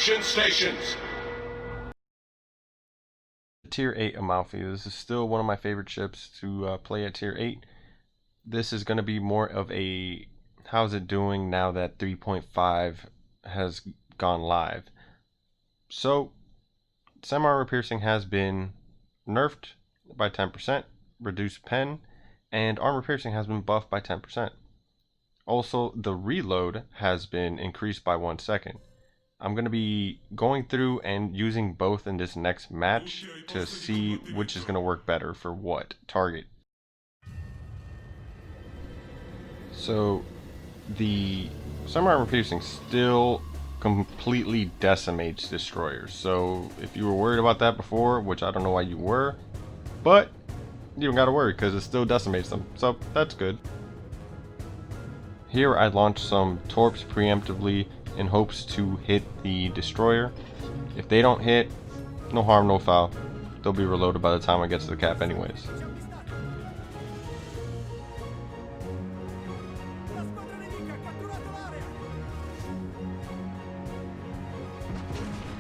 Action stations! Tier 8 Amalfi. This is still one of my favorite ships to play at Tier 8. This is going to be more of a how's it doing now that 3.5 has gone live. So, semi-armor piercing has been nerfed by 10%, reduced pen, and armor piercing has been buffed by 10%. Also, the reload has been increased by 1 second. I'm going to be going through and using both in this next match to see which is going to work better for what target. So the semi-armor piercing still completely decimates destroyers. So if you were worried about that before, which I don't know why you were, but you don't got to worry because it still decimates them. So that's good. Here I launched some torps preemptively in hopes to hit the destroyer. If they don't hit, no harm, no foul. They'll be reloaded by the time I get to the cap anyways.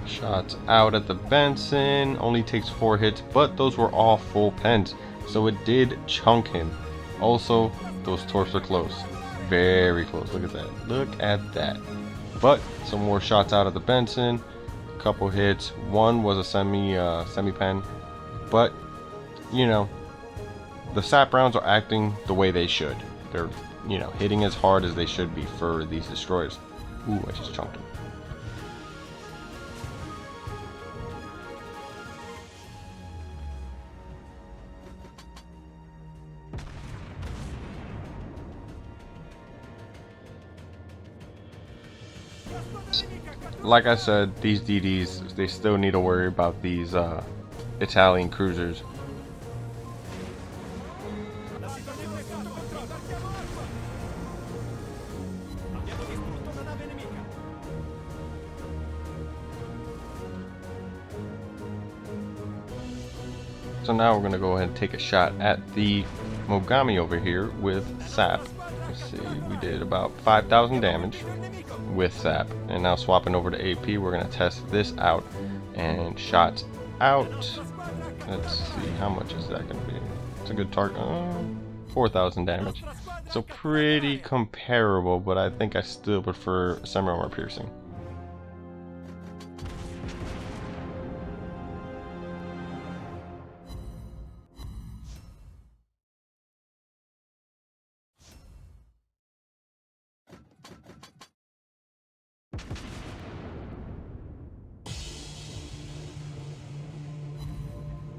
Shots out at the Benson, only takes 4 hits, but those were all full pens, so it did chunk him. Also, those torps are close. Very close. Look at that. Look at that. But some more shots out of the Benson, a couple hits. One was a semi pen, but you know, the sap rounds are acting the way they should. They're, you know, hitting as hard as they should be for these destroyers. Ooh, I just chunked him. Like I said, these DDs, they still need to worry about these Italian cruisers. So now we're going to go ahead and take a shot at the Mogami over here with sap. Let's see, we did about 5,000 damage with sap, and now swapping over to AP, we're going to test this out. And shots out, let's see, how much is that going to be? It's a good target. 4,000 damage, so pretty comparable, but I think I still prefer semi-armor piercing.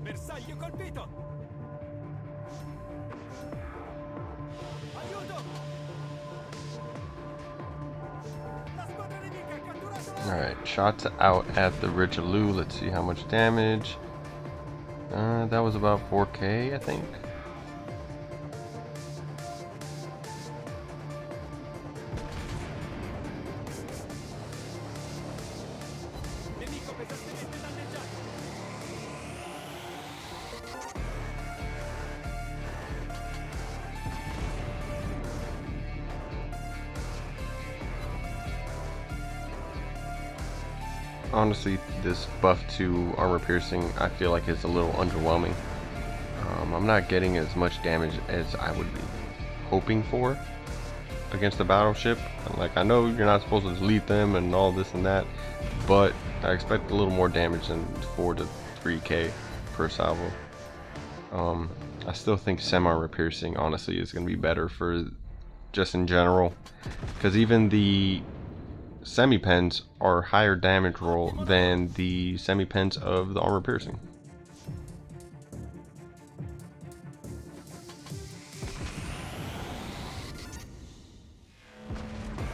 Bersaglio colpito! Aiuto! La squadra nemica ha catturato la... Alright, shots out at the Richelieu. Let's see how much damage. That was about 4k, I think. Nemico pesantemente danneggiato! Honestly, this buff to armor piercing, I feel like is a little underwhelming. I'm not getting as much damage as I would be hoping for against the battleship. Like, I know you're not supposed to delete them and all this and that, but I expect a little more damage than 4 to 3k per salvo. I still think semi-armor piercing honestly is going to be better for just in general, because even the semi-pens are higher damage roll than the semi-pens of the armor piercing.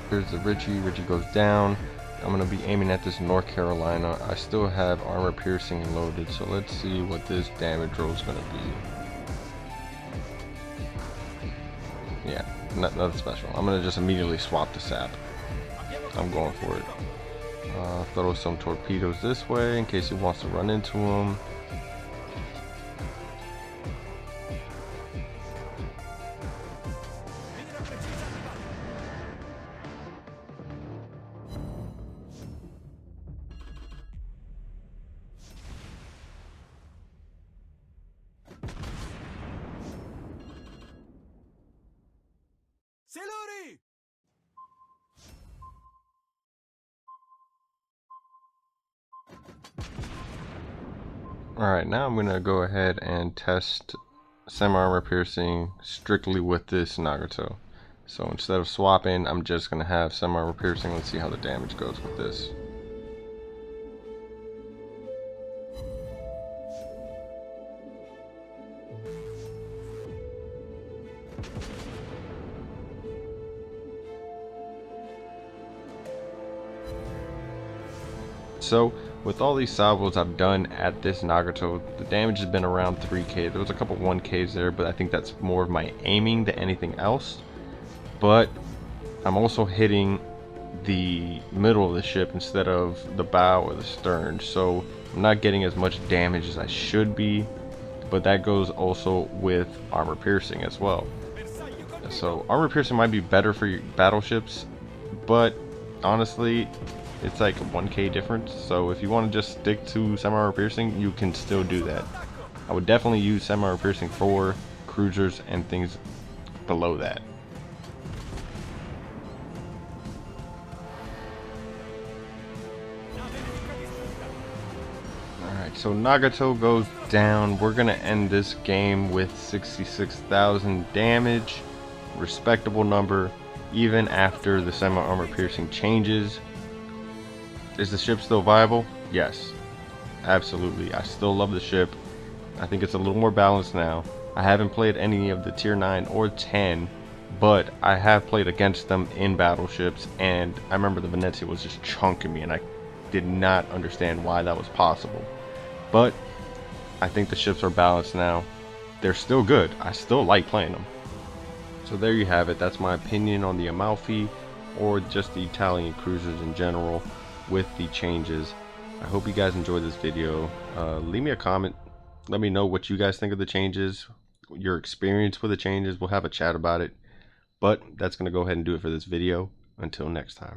Here's the Richie. Richie goes down. I'm going to be aiming at this North Carolina. I still have armor piercing loaded, so let's see what this damage roll is going to be. Yeah, nothing special. I'm going to just immediately swap the sap. I'm going for it. Throw some torpedoes this way in case he wants to run into them. Alright, now I'm going to go ahead and test semi-armor piercing strictly with this Nagato. So instead of swapping, I'm just going to have semi-armor piercing. Let's see how the damage goes with this. So with all these salvos I've done at this Nagato, the damage has been around 3k. There was a couple 1ks there, but I think that's more of my aiming than anything else. But I'm also hitting the middle of the ship instead of the bow or the stern, so I'm not getting as much damage as I should be, but that goes also with armor piercing as well. So armor piercing might be better for your battleships, but honestly it's like a 1k difference, so if you want to just stick to semi-armor piercing, you can still do that. I would definitely use semi-armor piercing for cruisers and things below that. Alright, so Nagato goes down. We're gonna end this game with 66,000 damage. Respectable number, even after the semi-armor piercing changes. Is the ship still viable? Yes, absolutely. I still love the ship. I think it's a little more balanced now. I haven't played any of the tier 9 or 10, but I have played against them in battleships, and I remember the Venezia was just chunking me, and I did not understand why that was possible. But I think the ships are balanced now. They're still good. I still like playing them. So there you have it. That's my opinion on the Amalfi, or just the Italian cruisers in general, with the changes. I hope you guys enjoyed this video. Leave me a comment. Let me know what you guys think of the changes, your experience with the changes. We'll have a chat about it. But that's going to go ahead and do it for this video. Until next time.